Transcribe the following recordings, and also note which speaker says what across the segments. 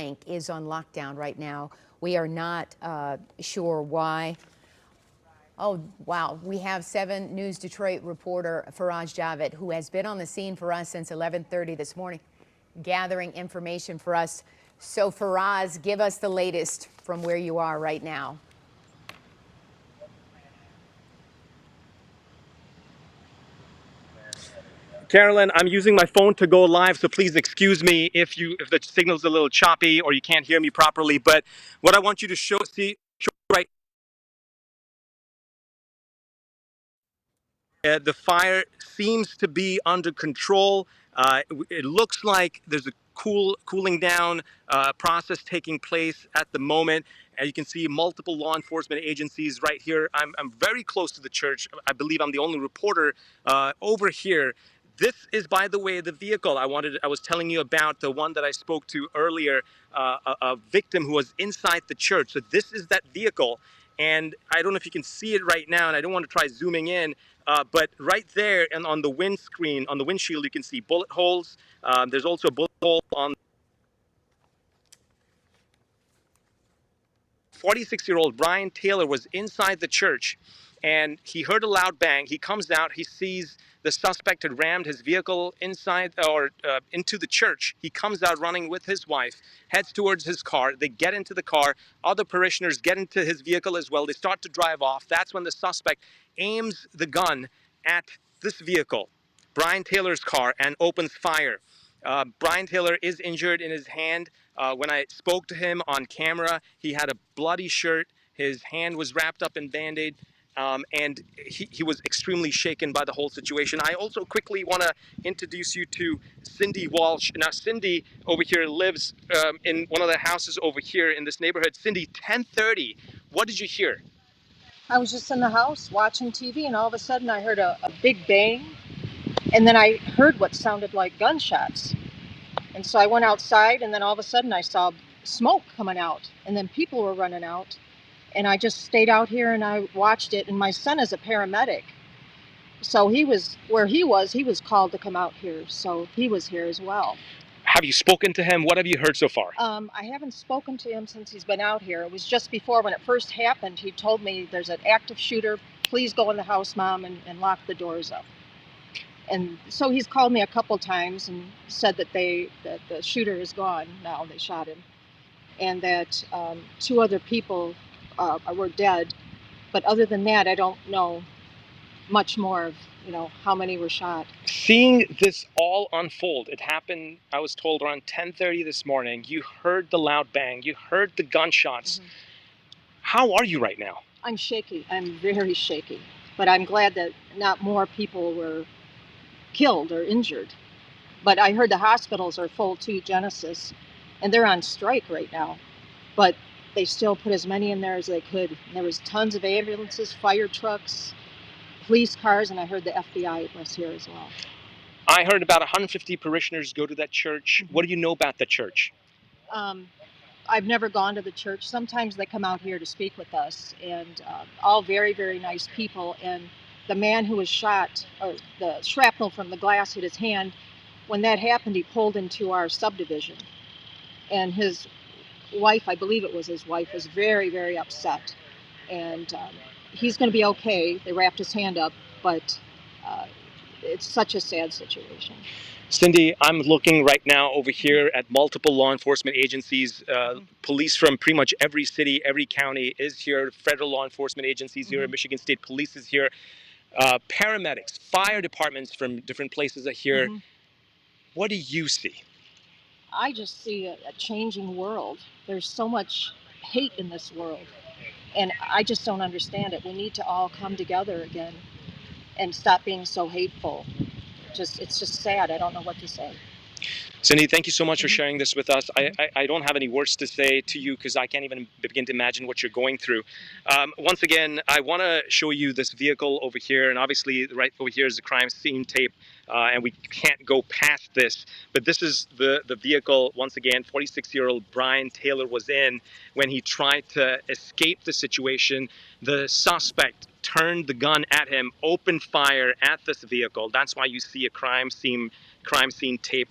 Speaker 1: Blanc is on lockdown right now. We are not sure why. Oh, wow. We have 7 News Detroit reporter Faraz Javed, who has been on the scene for us since 11:30 this morning, gathering information for us. So, Faraz, give us the latest from where you are right now.
Speaker 2: Carolyn, I'm using my phone to go live, so please excuse me if the signal's a little choppy or you can't hear me properly. But what I want you to show right, the fire seems to be under control. It looks like there's a cooling down process taking place at the moment. And you can see multiple law enforcement agencies right here. I'm very close to the church. I believe I'm the only reporter over here. This is, by the way, the vehicle I was telling you about, the one that I spoke to earlier, a victim who was inside the church. So this is that vehicle. And I don't know if you can see it right now, and I don't want to try zooming in, but right there and on the windscreen, on the windshield, you can see bullet holes. There's also a bullet hole on 46-year-old Brian Taylor was inside the church, and he heard a loud bang. He comes out. He sees the suspect had rammed his vehicle inside or into the church. He comes out running with his wife, heads towards his car. They get into the car. Other parishioners get into his vehicle as well. They start to drive off. That's when the suspect aims the gun at this vehicle, Brian Taylor's car, and opens fire. Brian Taylor is injured in his hand. When I spoke to him on camera, he had a bloody shirt. His hand was wrapped up in Band-Aid, and he was extremely shaken by the whole situation. I also quickly want to introduce you to Cindy Walsh. Now, Cindy over here lives in one of the houses over here in this neighborhood. Cindy, 10:30, what did you hear?
Speaker 3: I was just in the house watching TV, and all of a sudden I heard a big bang, and then I heard what sounded like gunshots. And so I went outside, and then all of a sudden I saw smoke coming out, and then people were running out. And I just stayed out here and I watched it. And my son is a paramedic. So he was called to come out here. So he was here as well.
Speaker 2: Have you spoken to him? What have you heard so far?
Speaker 3: I haven't spoken to him since he's been out here. It was just before when it first happened. He told me there's an active shooter. Please go in the house, Mom, and lock the doors up. And so he's called me a couple times and said that the shooter is gone now. They shot him, and that 2 other people were dead. But other than that, I don't know much more of how many were shot.
Speaker 2: Seeing this all unfold, it happened, I was told, around 10:30 this morning. You heard the loud bang. You heard the gunshots. Mm-hmm. How are you right now?
Speaker 3: I'm shaky. I'm very shaky. But I'm glad that not more people were killed or injured. But I heard the hospitals are full too, Genesis, and they're on strike right now. But they still put as many in there as they could. And there was tons of ambulances, fire trucks, police cars, and I heard the FBI was here as well.
Speaker 2: I heard about 150 parishioners go to that church. Mm-hmm. What do you know about the church?
Speaker 3: I've never gone to the church. Sometimes they come out here to speak with us, and all very, very nice people. And the man who was shot, or the shrapnel from the glass hit his hand, when that happened, he pulled into our subdivision. And his wife, I believe it was his wife, was very, very upset. And he's going to be okay. They wrapped his hand up, but it's such a sad situation.
Speaker 2: Cindy, I'm looking right now over here at multiple law enforcement agencies. Police from pretty much every city, every county is here. Federal law enforcement agencies here. Michigan State Police is here. Paramedics, fire departments from different places are here. What do you see?
Speaker 3: I just see a changing world. There's so much hate in this world, and I just don't understand it. We need to all come together again and stop being so hateful. It's just sad. I don't know what to say.
Speaker 2: Cindy, thank you so much for sharing this with us. I don't have any words to say to you because I can't even begin to imagine what you're going through. Once again, I want to show you this vehicle over here, and obviously right over here is the crime scene tape, and we can't go past this. But this is the vehicle, once again, 46-year-old Brian Taylor was in when he tried to escape the situation. The suspect turned the gun at him, opened fire at this vehicle. That's why you see a crime scene crime scene tape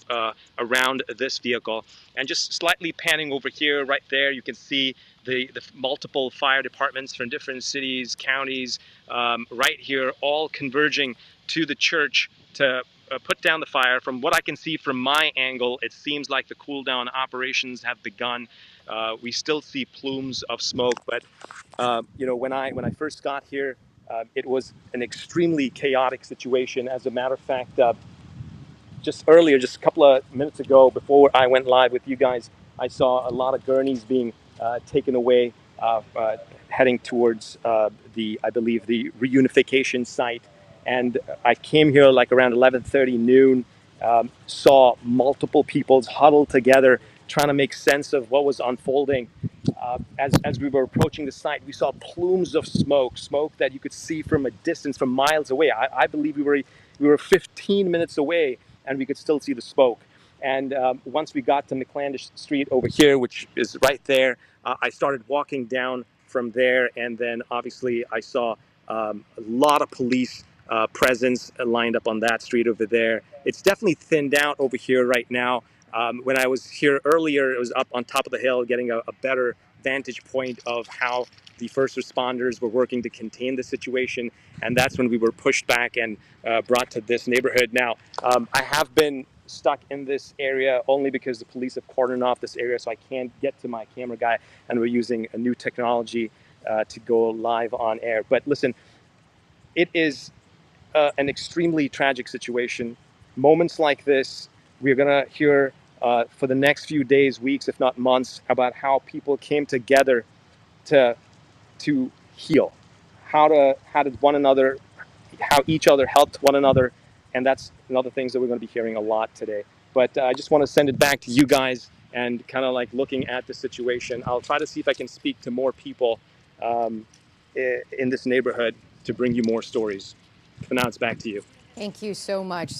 Speaker 2: around this vehicle. And just slightly panning over here, right there, you can see the multiple fire departments from different cities, counties, right here, all converging to the church to put down the fire. From what I can see from my angle, it seems like the cool down operations have begun. We still see plumes of smoke, but you know, when I first got here, it was an extremely chaotic situation. As a matter of fact, just earlier, just a couple of minutes ago, before I went live with you guys, I saw a lot of gurneys being taken away, heading towards I believe, the reunification site. And I came here like around 11:30 noon, saw multiple people huddled together, trying to make sense of what was unfolding. As we were approaching the site, we saw plumes of smoke that you could see from a distance, from miles away. I believe we were 15 minutes away, and we could still see the smoke. And once we got to McClandish Street over here, which is right there, I started walking down from there, and then obviously I saw a lot of police presence lined up on that street over there. It's definitely thinned out over here right now. When I was here earlier, it was up on top of the hill, getting a better vantage point of how the first responders were working to contain the situation, and that's when we were pushed back and brought to this neighborhood. Now, I have been stuck in this area only because the police have cordoned off this area, so I can't get to my camera guy, and we're using a new technology to go live on air. But listen, it is an extremely tragic situation. Moments like this, we're going to hear for the next few days, weeks, if not months, about how people came together to heal, how did one another, how each other helped one another, and that's another things that we're going to be hearing a lot today. But I just want to send it back to you guys and kind of like looking at the situation. I'll try to see if I can speak to more people in this neighborhood to bring you more stories. For now, it's back to you.
Speaker 1: Thank you so much.